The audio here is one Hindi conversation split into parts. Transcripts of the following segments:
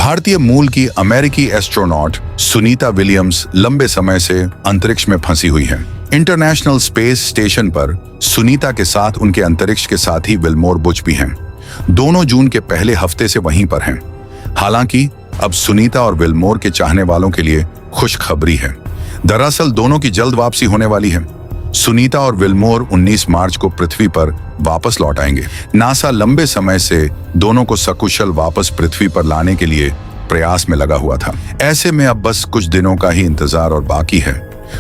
भारतीय मूल की अमेरिकी एस्ट्रोनॉट सुनीता विलियम्स लंबे समय से अंतरिक्ष में फंसी हुई हैं। इंटरनेशनल स्पेस स्टेशन पर सुनीता के साथ उनके अंतरिक्ष के साथी विल्मोर बुच भी हैं। दोनों जून के पहले हफ्ते से वहीं पर हैं। हालांकि अब सुनीता और विल्मोर के चाहने वालों के लिए खुशखबरी है। दरअसल दोनों की जल्द वापसी होने वाली है। सुनीता और विल्मोर 19 मार्च को पृथ्वी पर वापस लौट आएंगे। नासा लंबे समय से दोनों को सकुशल वापस पृथ्वी पर लाने के लिए प्रयास में लगा हुआ था। ऐसे में अब बस कुछ दिनों का ही इंतजार और बाकी है।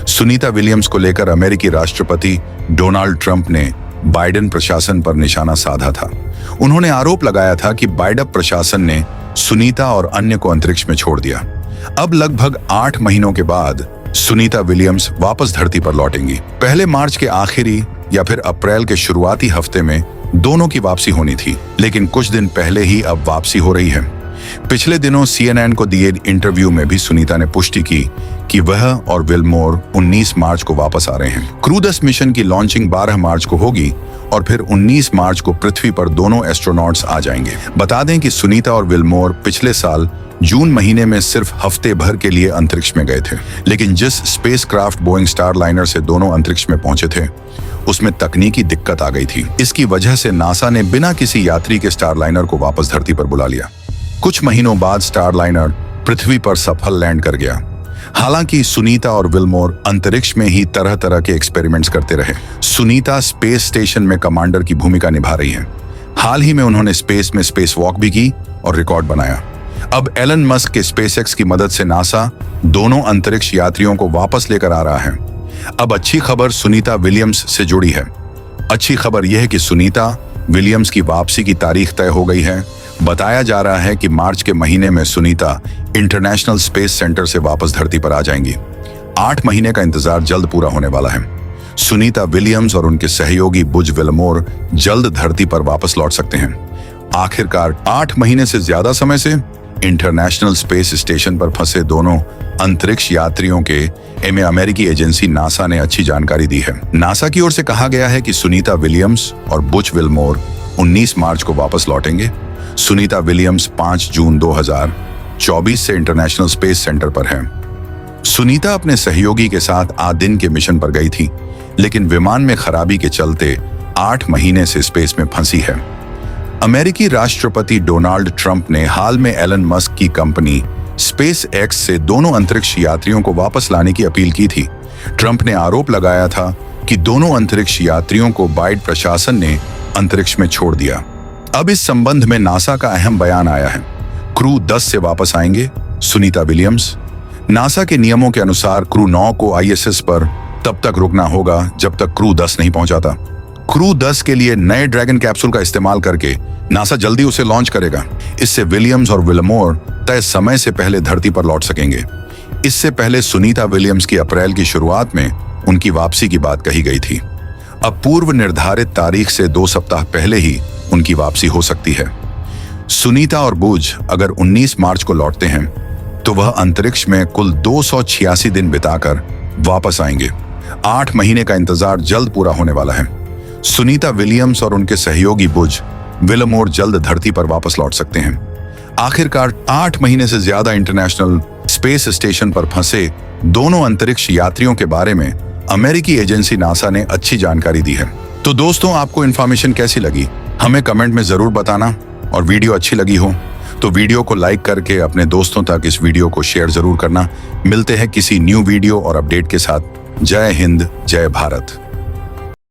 सुनीता विलियम्स को लेकर अमेरिकी राष्ट्रपति डोनाल्ड ट्रंप ने बाइडेन प्रशासन पर निशाना साधा था। उन्होंने आरोप लगाया था कि बाइडेन प्रशासन ने सुनीता और अन्य को अंतरिक्ष में छोड़ दिया। अब लगभग 8 महीनों के बाद सुनीता विलियम्स वापस धरती पर लौटेंगी। पहले मार्च के आखिरी या फिर अप्रैल के शुरुआती हफ्ते में दोनों की वापसी होनी थी, लेकिन कुछ दिन पहले ही अब वापसी हो रही है। पिछले दिनों CNN को दिए इंटरव्यू में भी सुनीता ने पुष्टि की कि वह और विल्मोर 19 मार्च को वापस आ रहे हैं। क्रू 10 मिशन की लॉन्चिंग 12 मार्च को होगी और फिर 19 मार्च को पृथ्वी पर दोनों एस्ट्रोनॉट्स आ जाएंगे। बता दें कि सुनीता और विल्मोर पिछले साल जून महीने में सिर्फ हफ्ते भर के लिए अंतरिक्ष में गए थे, लेकिन जिस स्पेसक्राफ्ट बोइंग स्टारलाइनर से दोनों अंतरिक्ष में पहुंचे थे उसमें तकनीकी दिक्कत आ गई थी। इसकी वजह से नासा ने बिना किसी यात्री के स्टारलाइनर को वापस धरती पर बुला लिया। कुछ महीनों बाद स्टारलाइनर पृथ्वी पर सफल लैंड कर गया। हालांकि सुनीता और विल्मोर अंतरिक्ष में ही तरह तरह के एक्सपेरिमेंट्स करते रहे। सुनीता स्पेस स्टेशन में कमांडर की भूमिका निभा रही है। हाल ही में उन्होंने स्पेस में स्पेस वॉक भी की और रिकॉर्ड बनाया। अब एलन मस्क के स्पेसएक्स की मदद से नासा दोनों अंतरिक्ष यात्रियों को वापस लेकर आ रहा है। अब अच्छी खबर सुनीता विलियम्स से जुड़ी है। अच्छी खबर यह है कि सुनीता विलियम्स की वापसी की तारीख तय हो गई है। बताया जा रहा है कि मार्च के महीने में सुनीता इंटरनेशनल स्पेस सेंटर से वापस धरती पर आ जाएंगी। 8 महीने का इंतजार जल्द पूरा होने वाला है। सुनीता विलियम्स और उनके सहयोगी बुच विल्मोर जल्द धरती पर वापस लौट सकते हैं। आखिरकार 8 महीने से ज्यादा समय से इंटरनेशनल स्पेस स्टेशन पर फंसे दोनों अंतरिक्ष यात्रियों के अमेरिकी एजेंसी नासा ने अच्छी जानकारी दी है। नासा की ओर से कहा गया है कि सुनीता विलियम्स और बुच विल्मोर 19 मार्च को वापस लौटेंगे। सुनीता विलियम्स 5 जून 2024 से इंटरनेशनल स्पेस सेंटर पर है। सुनीता अपने सहयोगी के साथ आज दिन के मिशन पर गई थी, लेकिन विमान में खराबी के चलते 8 महीने से स्पेस में फंसी है। अमेरिकी राष्ट्रपति डोनाल्ड ट्रंप ने हाल में एलन मस्क की कंपनी स्पेस एक्स से दोनों अंतरिक्ष यात्रियों को वापस लाने की अपील की थी। ट्रंप ने आरोप लगाया था कि दोनों अंतरिक्ष यात्रियों को बाइडेन प्रशासन ने अंतरिक्ष में छोड़ दिया। अब इस संबंध में नासा का अहम बयान आया है। क्रू 10 से वापस आएंगे सुनीता विलियम्स। नासा के नियमों के अनुसार क्रू 9 को ISS पर तब तक रुकना होगा जब तक क्रू 10 नहीं पहुंचाता। क्रू 10 के लिए नए ड्रैगन कैप्सूल का इस्तेमाल करके नासा जल्दी उसे लॉन्च करेगा। इससे विलियम्स और विल्मोर तय समय से पहले धरती पर लौट सकेंगे। इससे पहले सुनीता विलियम्स की अप्रैल की शुरुआत में उनकी वापसी की बात कही गई थी। अब पूर्व निर्धारित तारीख से 2 सप्ताह पहले ही उनकी वापसी हो सकती है। सुनीता और बुच अगर 19 मार्च को लौटते हैं तो वह अंतरिक्ष में कुल 286 दिन बिताकर वापस आएंगे। 8 महीने का इंतजार जल्द पूरा होने वाला है। सुनीता विलियम्स और उनके सहयोगी बुच विल्मोर जल्द धरती पर वापस लौट सकते हैं। आखिरकार 8 महीने से ज्यादा इंटरनेशनल स्पेस स्टेशन पर फंसे दोनों अंतरिक्ष यात्रियों के बारे में अमेरिकी एजेंसी नासा ने अच्छी जानकारी दी है। तो दोस्तों, आपको इन्फॉर्मेशन कैसी लगी हमें कमेंट में जरूर बताना, और वीडियो अच्छी लगी हो तो वीडियो को लाइक करके अपने दोस्तों तक इस वीडियो को शेयर जरूर करना। मिलते हैं किसी न्यू वीडियो और अपडेट के साथ। जय हिंद, जय भारत।